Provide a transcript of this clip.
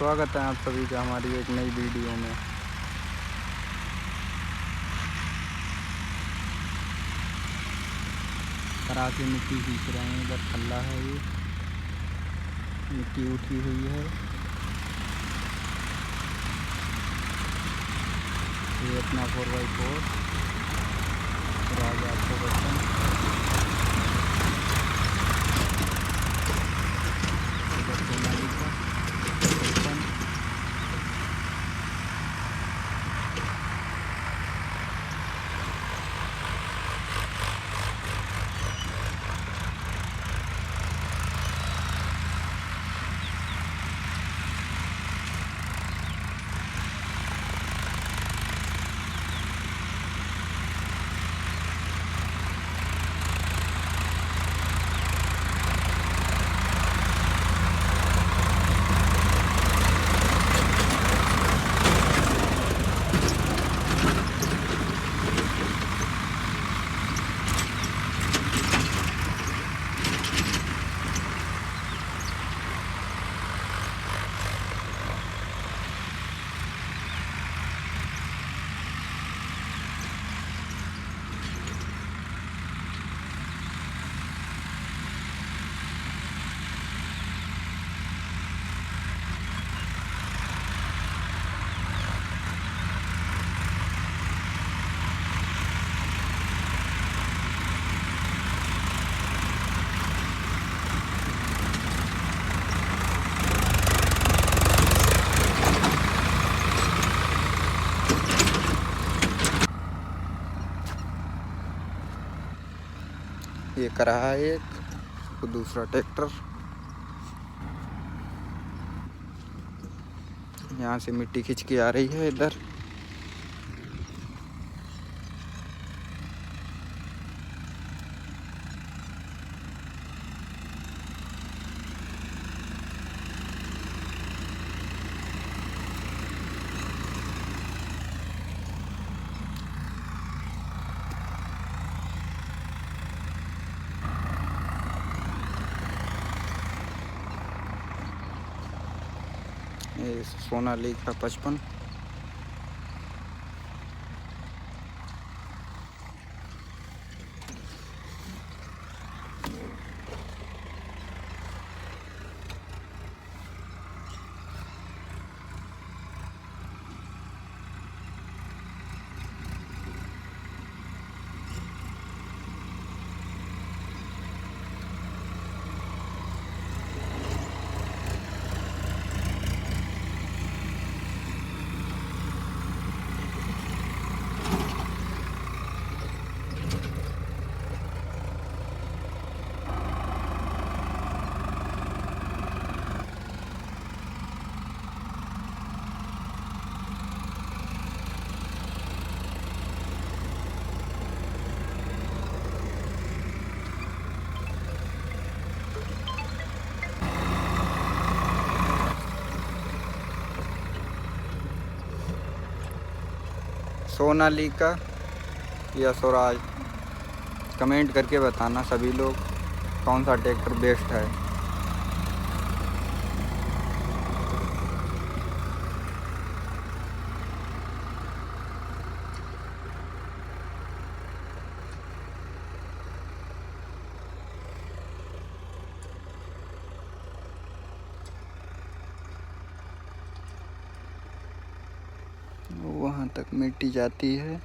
स्वागत है आप सभी का हमारी एक नई वीडियो में। करा के मिट्टी खींच रहे हैं। इधर खल्ला है, ये मिट्टी उठी हुई है। ये अपना 4x4 राज आपको बर्तन ये करा है एक, तो दूसरा ट्रैक्टर यहाँ से मिट्टी खींच के आ रही है इधर। ये सोनालिका 55। सोनालिका या स्वराज, कमेंट करके बताना सभी लोग कौन सा ट्रैक्टर बेस्ट है। वहाँ तक मिट्टी जाती है।